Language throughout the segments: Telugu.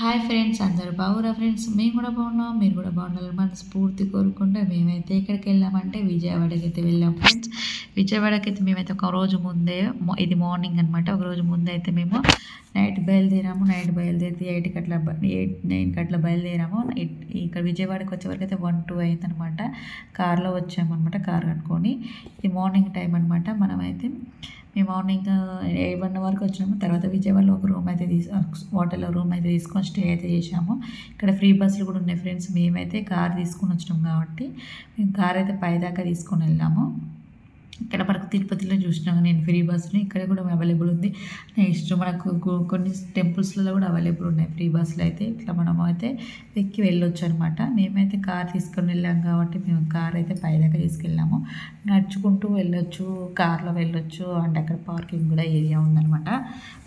హాయ్ ఫ్రెండ్స్, అందరూ బాగురా ఫ్రెండ్స్? మేము కూడా బాగున్నాం, మీరు కూడా బాగుండాలని మనస్ఫూర్తి కోరుకుంటే మేమైతే ఎక్కడికి వెళ్ళామంటే విజయవాడకి అయితే వెళ్ళాం ఫ్రెండ్స్. విజయవాడకి అయితే మేమైతే ఒక రోజు ముందే, ఇది మార్నింగ్ అనమాట, ఒక రోజు ముందే అయితే మేము నైట్ బయలుదేరాము. నైట్ బయలుదేరి 8కి అట్లా 9కి అట్లా బయలుదేరాము. ఇక్కడ విజయవాడకి వచ్చే వరకు అయితే 1-2 అయిందనమాట. కార్లో వచ్చామన్నమాట, కార్ కట్టుకొని. ఇది మార్నింగ్ టైం అనమాట. మనమైతే మేము మార్నింగ్ 1 వరకు వచ్చినాము. తర్వాత విజయవాడలో ఒక రూమ్ అయితే హోటల్లో రూమ్ అయితే తీసుకొని స్టే అయితే చేసాము. ఇక్కడ ఫ్రీ బస్సులు కూడా ఉన్నాయి ఫ్రెండ్స్. మేమైతే కార్ తీసుకొని వచ్చినాం కాబట్టి మేము కార్ అయితే పైదాకా తీసుకొని వెళ్ళాము. ఇక్కడ మనకు తిరుపతిలో చూసినాము నేను ఫ్రీ బస్సుని, ఇక్కడ కూడా అవైలబుల్ ఉంది. నెక్స్ట్ మనకు కొన్ని టెంపుల్స్లలో కూడా అవైలబుల్ ఉన్నాయి ఫ్రీ బస్సులు అయితే. ఇట్లా మనం అయితే ఎక్కి వెళ్ళొచ్చు అనమాట. మేమైతే కార్ తీసుకొని వెళ్ళాం కాబట్టి మేము కార్ అయితే పైదాకా తీసుకెళ్ళాము. నడుచుకుంటూ వెళ్ళొచ్చు, కార్లో వెళ్ళొచ్చు, అండ్ అక్కడ పార్కింగ్ కూడా ఏరియా ఉందన్నమాట.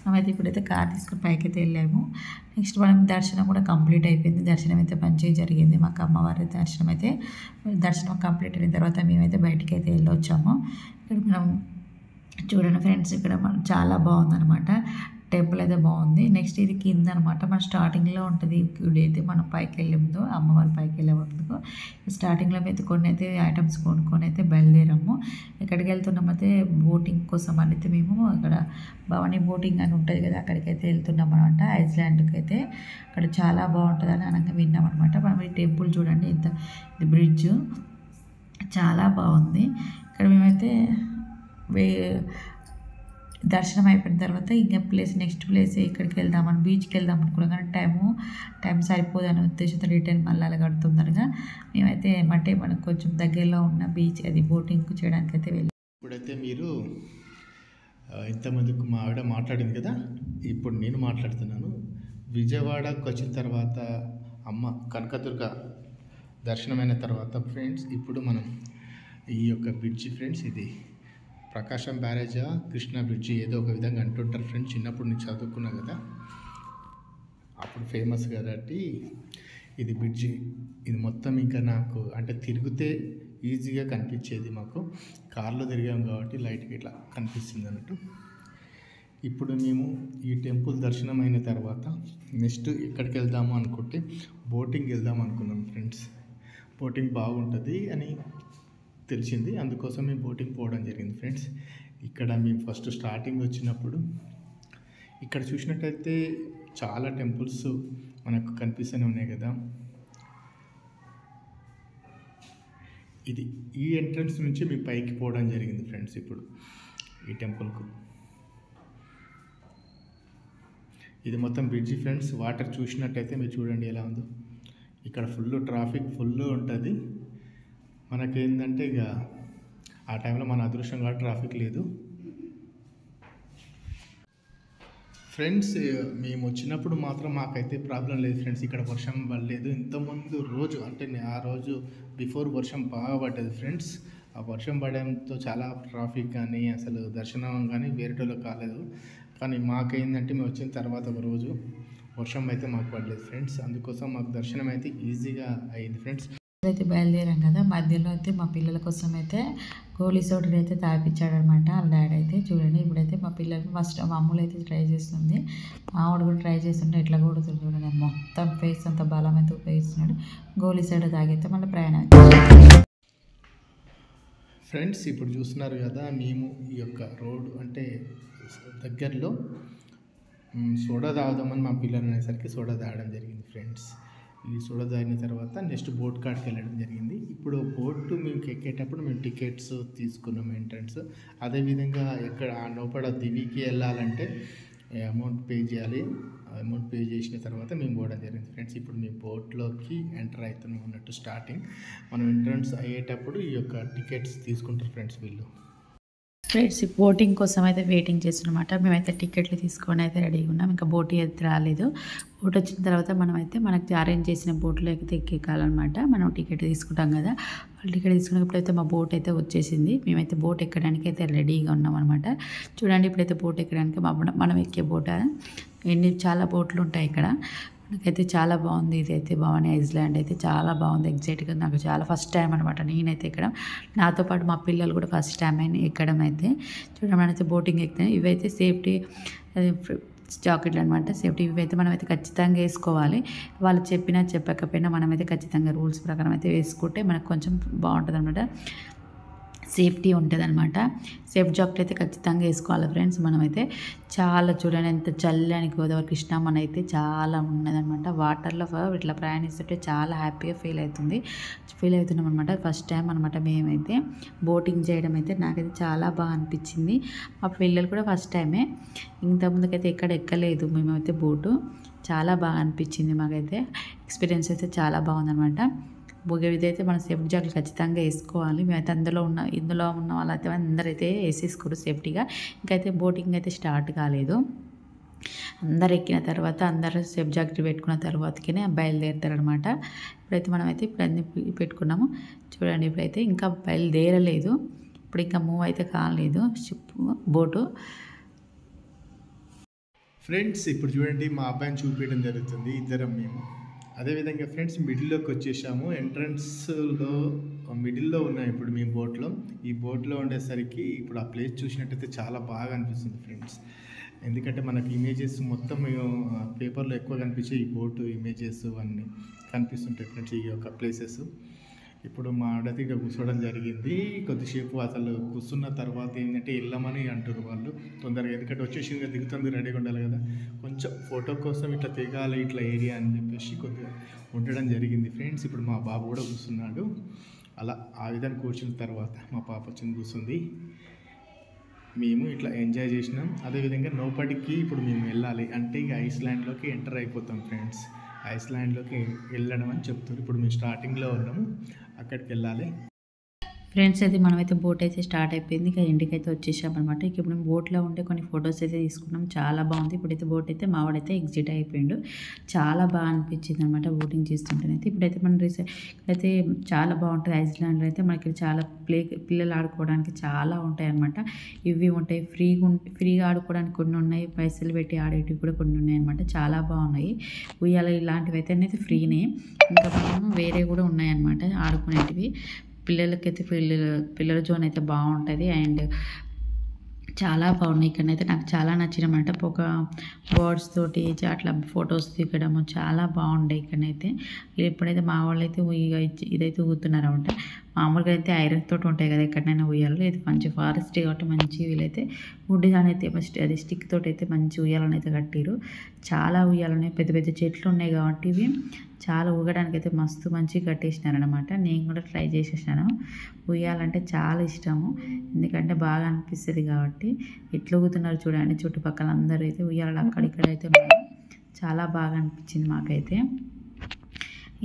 మనమైతే ఇప్పుడైతే కార్ తీసుకుని పైకి అయితే వెళ్ళాము. నెక్స్ట్ మనం దర్శనం కూడా కంప్లీట్ అయిపోయింది. దర్శనం అయితే మంచిగా జరిగింది. మాకు అమ్మవారి దర్శనం కంప్లీట్ అయిన తర్వాత మేమైతే బయటికి అయితే వెళ్ళొచ్చాము. ఇక్కడ మనం చూడండి ఫ్రెండ్స్, ఇక్కడ చాలా బాగుందన్నమాట. టెంపుల్ అయితే బాగుంది. నెక్స్ట్ ఇది కింద అనమాట, మన స్టార్టింగ్లో ఉంటుంది గుడి అయితే. మనం పైకి వెళ్ళే ముందు, అమ్మవారి పైకి వెళ్ళే ముందు స్టార్టింగ్లో అయితే కొన్ని అయితే ఐటమ్స్ కొనుక్కొని అయితే బయలుదేరాము. ఎక్కడికి వెళ్తున్నామైతే బోటింగ్ కోసం అయితే మేము అక్కడ భవానీ బోటింగ్ అని ఉంటుంది కదా, అక్కడికి అయితే వెళ్తున్నాం అనమాట. ఐస్లాండ్కి అయితే అక్కడ చాలా బాగుంటుంది అని అనగా విన్నాం అనమాట. మనం ఈ టెంపుల్ చూడండి, ఇది బ్రిడ్జ్ చాలా బాగుంది. ఇక్కడ మేమైతే దర్శనం అయిపోయిన తర్వాత ఇంకా నెక్స్ట్ ప్లేస్ ఇక్కడికి వెళ్దామని, బీచ్కి వెళ్దాం అనుకున్నాం. కానీ టైం సరిపోదు అనే ఉద్దేశంతో రిటర్న్ మళ్ళీ అలా కడుతుందనగా మేమైతే ఏమంటే మనకు కొంచెం దగ్గరలో ఉన్న బీచ్ అది బోటింగ్ చేయడానికి అయితే వెళ్ళాం. ఇప్పుడైతే మీరు ఇంతమందికి మా ఆవిడ మాట్లాడింది కదా, ఇప్పుడు నేను మాట్లాడుతున్నాను. విజయవాడకు వచ్చిన తర్వాత అమ్మ కనకదుర్గ దర్శనమైన తర్వాత ఫ్రెండ్స్, ఇప్పుడు మనం ఈ యొక్క బ్రిడ్జి ఫ్రెండ్స్, ఇది ప్రకాశం బ్యారేజా కృష్ణా బ్రిడ్జి ఏదో ఒక విధంగా అంటుంటారు ఫ్రెండ్స్. చిన్నప్పుడు నేను చదువుకున్నా కదా, అప్పుడు ఫేమస్ కాబట్టి ఇది బ్రిడ్జి. ఇది మొత్తం ఇంకా నాకు అంటే తిరిగితే ఈజీగా కనిపించేది. మాకు కార్లో తిరిగాం కాబట్టి లైట్గా ఇట్లా కనిపిస్తుంది అన్నట్టు. ఇప్పుడు మేము ఈ టెంపుల్ దర్శనం అయిన తర్వాత నెక్స్ట్ ఎక్కడికి వెళ్దాము అనుకుంటే బోటింగ్ వెళ్దాం అనుకున్నాం ఫ్రెండ్స్. బోటింగ్ బాగుంటుంది అని తెలిసింది, అందుకోసం మేము బోటింగ్ పోవడం జరిగింది ఫ్రెండ్స్. ఇక్కడ మేము ఫస్ట్ స్టార్టింగ్ వచ్చినప్పుడు ఇక్కడ చూసినట్టయితే చాలా టెంపుల్స్ మనకు కనిపిస్తూనే ఉన్నాయి కదా. ఈ ఎంట్రన్స్ నుంచి మేము పైకి పోవడం జరిగింది ఫ్రెండ్స్. ఇప్పుడు ఈ టెంపుల్కు ఇది మొత్తం బ్రిడ్జి ఫ్రెండ్స్. వాటర్ చూసినట్టయితే మీరు చూడండి ఎలా ఉందో. ఇక్కడ ట్రాఫిక్ ఫుల్ ఉంటుంది. మనకేంటంటే ఇక ఆ టైంలో మన అదృష్టం కాబట్టి ట్రాఫిక్ లేదు ఫ్రెండ్స్. మేము వచ్చినప్పుడు మాత్రం మాకైతే ప్రాబ్లం లేదు ఫ్రెండ్స్. ఇక్కడ వర్షం పడలేదు. ఇంతకుముందు రోజు అంటే ఆ రోజు బిఫోర్ వర్షం బాగా పడ్డది ఫ్రెండ్స్. ఆ వర్షం పడడంతో చాలా ట్రాఫిక్ కానీ అసలు దర్శనం కానీ వేరేటోళ్ళకి కాలేదు. కానీ మాకేందంటే మేము వచ్చిన తర్వాత ఒక రోజు వర్షం అయితే మాకు పడలేదు ఫ్రెండ్స్. అందుకోసం మాకు దర్శనం అయితే ఈజీగా అయింది ఫ్రెండ్స్. అయితే బయలుదేరాం కదా, మధ్యలో అయితే మా పిల్లల కోసం అయితే గోలీ సోడా అయితే తాపించాడనమాట వాళ్ళ డాడీ అయితే. చూడండి ఇప్పుడైతే మా పిల్లలు ఫస్ట్ మా అమ్ములు అయితే ట్రై చేస్తుంది, మావాడు కూడా ట్రై చేస్తుంటే ఎట్లా కొడుతుంది చూడండి. మొత్తం ఫేస్ అంతా బలం అయితే ఉపయోగిస్తున్నాడు. గోలీ సోడా తాగితే మళ్ళీ ప్రయాణం ఫ్రెండ్స్. ఇప్పుడు చూస్తున్నారు కదా, మేము ఈ యొక్క రోడ్ అంటే దగ్గరలో సోడా తాగుదామని మా పిల్లలు అనేసరికి సోడా తాగడం జరిగింది ఫ్రెండ్స్. ఈ సోడా తాగిన తర్వాత నెక్స్ట్ బోట్ కాడికి వెళ్ళడం జరిగింది. ఇప్పుడు బోట్ మేము ఎక్కేటప్పుడు మేము టికెట్స్ తీసుకున్నాం ఎంట్రన్స్. అదేవిధంగా ఎక్కడ ఆ లోపల దివికి వెళ్ళాలంటే అమౌంట్ పే చేయాలి. అమౌంట్ పే చేసిన తర్వాత మేము పోవడం జరిగింది ఫ్రెండ్స్. ఇప్పుడు మేము బోట్లోకి ఎంటర్ అవుతున్నాం అన్నట్టు. స్టార్టింగ్ మనం ఎంట్రన్స్ అయ్యేటప్పుడు ఈ యొక్క టికెట్స్ తీసుకుంటారు ఫ్రెండ్స్ వీళ్ళు. ఫ్రెండ్స్ బోటింగ్ కోసం అయితే వెయిటింగ్ చేస్తున్నమాట. మేమైతే టికెట్లు తీసుకొని అయితే రెడీగా ఉన్నాం. ఇంకా బోట్ అయితే రాలేదు. బోట్ వచ్చిన తర్వాత మనకు అరేంజ్ చేసిన బోట్లో అయితే ఎక్కాలన్నమాట. మనం టికెట్ తీసుకుంటాం కదా, వాళ్ళు టికెట్ తీసుకున్నప్పుడైతే మా బోట్ అయితే వచ్చేసింది. మేమైతే బోట్ ఎక్కడానికి అయితే రెడీగా ఉన్నాం అనమాట. చూడండి ఇప్పుడైతే బోట్ ఎక్కడానికి మనం ఎక్కే బోట్ చాలా బోట్లు ఉంటాయి ఇక్కడ. నాకైతే చాలా బాగుంది. ఇదైతే భవానీ ఐస్లాండ్ అయితే చాలా బాగుంది. ఎగ్జైట్గా నాకు చాలా ఫస్ట్ టైం అనమాట నేనైతే ఎక్కడం. నాతో పాటు మా పిల్లలు కూడా ఫస్ట్ టైం ఎక్కడం అయితే. చూడడం అయితే బోటింగ్ ఎక్కుతాయి. ఇవైతే సేఫ్టీ జాకెట్లు అనమాట. సేఫ్టీ ఇవి అయితే మనమైతే ఖచ్చితంగా వేసుకోవాలి. వాళ్ళు చెప్పినా చెప్పకపోయినా మనమైతే ఖచ్చితంగా రూల్స్ ప్రకారం అయితే వేసుకుంటే మనకు కొంచెం బాగుంటుంది అనమాట, సేఫ్టీ ఉంటుందన్నమాట. సేఫ్ జాకెట్ అయితే ఖచ్చితంగా వేసుకోవాలి ఫ్రెండ్స్. మనమైతే చాలా చూడండి ఎంత చల్లని గోదావరి కృష్ణ మన అయితే చాలా ఉన్నదనమాట. వాటర్లో ఇట్లా ప్రయాణిస్తుంటే చాలా హ్యాపీగా ఫీల్ అవుతున్నాం అనమాట. ఫస్ట్ టైం అనమాట మేమైతే బోటింగ్ చేయడం అయితే నాకైతే చాలా బాగా అనిపించింది. మా పిల్లలు కూడా ఫస్ట్ టైమే, ఇంతకుముందుకైతే ఎక్కడ ఎక్కలేదు మేమైతే బోటు. చాలా బాగా అనిపించింది మాకైతే, ఎక్స్పీరియన్స్ అయితే చాలా బాగుందనమాట. ఇదైతే మనం సేఫ్టీ జాకెట్ ఖచ్చితంగా వేసుకోవాలి. మేమైతే ఇందులో ఉన్న వాళ్ళైతే అందరైతే వేసేసుకోరు సేఫ్టీగా. ఇంకైతే బోటింగ్ అయితే స్టార్ట్ కాలేదు. అందరు ఎక్కిన తర్వాత అందరూ సేఫ్ జాకెట్ పెట్టుకున్న తర్వాతనే బయలుదేరుతారనమాట. ఇప్పుడైతే మనమైతే అన్నీ పెట్టుకున్నాము చూడండి. ఇప్పుడైతే ఇంకా బయలుదేరలేదు, ఇప్పుడు ఇంకా మూవ్ అయితే కాలేదు బోటు. ఫ్రెండ్స్ ఇప్పుడు చూడండి మా అబ్బాయిని చూపించడం జరుగుతుంది, ఇద్దరం మేము. అదేవిధంగా ఫ్రెండ్స్ మిడిల్లోకి వచ్చేసాము. ఎంట్రన్స్లో మిడిల్లో ఉన్నాం ఇప్పుడు మేము బోట్లో. ఈ బోట్లో ఉండేసరికి ఇప్పుడు ఆ ప్లేస్ చూసినట్టయితే చాలా బాగా అనిపిస్తుంది ఫ్రెండ్స్. ఎందుకంటే మనకి ఇమేజెస్ మొత్తం పేపర్లో ఎక్కువ కనిపించే ఈ బోటు ఇమేజెస్ అన్నీ కనిపిస్తుంటాయి ఫ్రెండ్స్, ఈ యొక్క ప్లేసెస్. ఇప్పుడు మా ఆడది ఇక కూర్చోవడం జరిగింది. కొద్దిసేపు అసలు కూర్చున్న తర్వాత ఏంటంటే వెళ్ళమని అంటారు వాళ్ళు తొందరగా, ఎందుకంటే వచ్చేసి దిగుతుంది, రెడీగా ఉండాలి కదా. కొంచెం ఫోటో కోసం ఇట్లా దిగాలి ఇట్లా ఏరియా అని చెప్పేసి కొద్దిగా ఉండడం జరిగింది ఫ్రెండ్స్. ఇప్పుడు మా బాబు కూడా కూర్చున్నాడు. అలా ఆ విధంగా కూర్చున్న తర్వాత మా పాప వచ్చింది కూర్చుంది. మేము ఇట్లా ఎంజాయ్ చేసినాం. అదేవిధంగా నోపడికి ఇప్పుడు మేము వెళ్ళాలి అంటే ఇక ఐస్లాండ్లోకి ఎంటర్ అయిపోతాం ఫ్రెండ్స్. ఐస్లాండ్లోకి వెళ్ళడం అని చెప్తారు. ఇప్పుడు మేము స్టార్టింగ్లో ఉన్నాము, అక్కడికి వెళ్ళాలి ఫ్రెండ్స్. అయితే మనమైతే బోట్ అయితే స్టార్ట్ అయిపోయింది, ఇక ఇంటికైతే వచ్చేసామన్నమాట. ఇక ఇప్పుడు మేము బోట్లో ఉంటే కొన్ని ఫొటోస్ అయితే తీసుకున్నాం, చాలా బాగుంది. ఇప్పుడైతే బోట్ అయితే మావాడైతే ఎగ్జిట్ అయిపోయిండు, చాలా బాగా అనిపించింది అనమాట బోటింగ్ చేస్తుంటేనైతే. ఇప్పుడైతే మనం ఇక్కడైతే చాలా బాగుంటుంది ఐస్లాండ్లో అయితే. మనకి చాలా పిల్లలు ఆడుకోవడానికి చాలా ఉంటాయి అనమాట. ఇవి ఉంటాయి ఫ్రీగా ఆడుకోవడానికి కొన్ని ఉన్నాయి, పైసలు పెట్టి ఆడేటివి కూడా కొన్ని ఉన్నాయి అనమాట. చాలా బాగున్నాయి ఉయ్యాల, ఇలాంటివి అయితే ఫ్రీనే. ఇంకా మనం వేరే కూడా ఉన్నాయన్నమాట ఆడుకునేటివి. పిల్లలకైతే పిల్లల జోన్ అయితే బాగుంటుంది అండ్ చాలా బాగున్నాయి. ఇక్కడైతే నాకు చాలా నచ్చినమాట. ఒక బర్డ్స్ తోటి అట్లా ఫొటోస్ దిగడము చాలా బాగుండే ఇక్కడైతే. ఎప్పుడైతే మా వాళ్ళు అయితే ఇదైతే ఊగుతున్నారు అనమాట. మామూలుగా అయితే ఐరన్ తోటి ఉంటాయి కదా ఎక్కడైనా ఉయ్యాలి, ఇది మంచి ఫారెస్ట్ కాబట్టి మంచి వీళ్ళైతే వుడ్ అయితే అది స్టిక్ తోటి అయితే మంచి ఉయ్యాలని అయితే కట్టిరు. చాలా ఉయ్యాలని పెద్ద పెద్ద చెట్లు ఉన్నాయి కాబట్టి ఇవి చాలా ఊగడానికి అయితే మస్తు మంచిగా కట్టేసినారనమాట. నేను కూడా ట్రై చేసేసాను. ఉయ్యాలంటే చాలా ఇష్టము, ఎందుకంటే బాగా అనిపిస్తుంది కాబట్టి. ఎట్లా ఊగుతున్నారు చూడండి, చుట్టుపక్కల అందరూ అయితే ఉయ్యాలు అక్కడిక్కడ అయితే ఉన్నారు. చాలా బాగా అనిపించింది మాకైతే.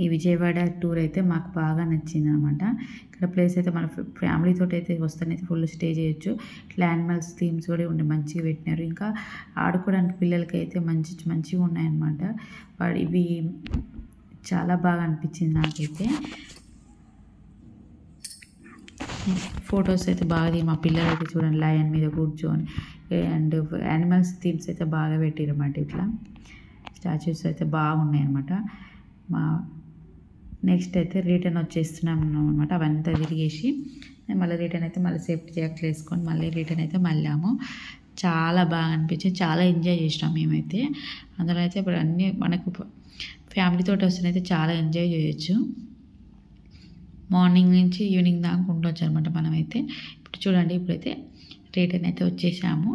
ఈ విజయవాడ టూర్ అయితే మాకు బాగా నచ్చింది అనమాట. ఇక్కడ ప్లేస్ అయితే మన ఫ్యామిలీతో అయితే వస్తేనైతే ఫుల్ స్టే చేయొచ్చు. ఇట్లా యానిమల్స్ థీమ్స్ కూడా ఉండి మంచిగా పెట్టినారు. ఇంకా ఆడుకోవడానికి పిల్లలకి అయితే మంచిగా ఉన్నాయన్నమాట. ఇవి చాలా బాగా అనిపించింది నాకైతే. ఫొటోస్ అయితే బాగా మా పిల్లలు అయితే చూడండి లయన్ మీద కూర్చొని అండ్ యానిమల్స్ థీమ్స్ అయితే బాగా పెట్టారు అన్నమాట. ఇట్లా స్టాచ్యూస్ అయితే బాగున్నాయి అన్నమాట. నెక్స్ట్ అయితే రిటర్న్ వచ్చేస్తున్నాం అనమాట. అవంతా తిరిగేసి మళ్ళీ రిటర్న్ అయితే మళ్ళీ సేఫ్టీ జాకెట్లు వేసుకొని మళ్ళీ రిటర్న్ అయితే మళ్ళాము. చాలా బాగా అనిపించింది, చాలా ఎంజాయ్ చేసినాం మేమైతే. అందులో అయితే ఇప్పుడు అన్నీ మనకు ఫ్యామిలీతో వస్తేనైతే చాలా ఎంజాయ్ చేయొచ్చు. మార్నింగ్ నుంచి ఈవినింగ్ దాకా ఉండొచ్చు అనమాట మనమైతే. ఇప్పుడు చూడండి ఇప్పుడైతే రిటర్న్ అయితే వచ్చేసాము.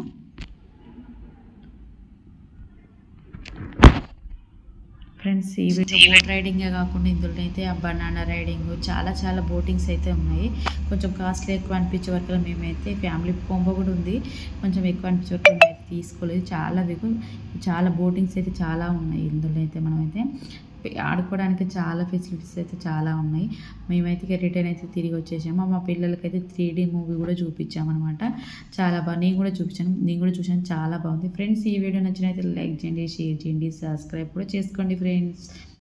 ఫ్రెండ్స్ ఈ వీడియో బోట్ రైడింగే కాకుండా ఇందులో అయితే ఆ బనానా రైడింగ్ చాలా బోటింగ్స్ అయితే ఉన్నాయి. కొంచెం కాస్ట్లీ ఎక్కువ అనిపించే వరకు మేమైతే ఫ్యామిలీ కొంబో కూడా ఉంది, కొంచెం ఎక్కువ అనిపించే వరకు మేమైతే తీసుకోలేదు. చాలా బోటింగ్స్ అయితే చాలా ఉన్నాయి ఇందులో అయితే. మనమైతే ఆడుకోవడానికి చాలా ఫెసిలిటీస్ అయితే చాలా ఉన్నాయి. మేమైతే రిటర్న్ అయితే తిరిగి వచ్చేసాము. మా పిల్లలకైతే 3D మూవీ కూడా చూపించామన్నమాట. చాలా బాగా నేను కూడా చూశాను, చాలా బాగుంది. ఫ్రెండ్స్ ఈ వీడియో నచ్చినైతే లైక్ చేయండి, షేర్ చేయండి, సబ్స్క్రైబ్ కూడా చేసుకోండి ఫ్రెండ్స్.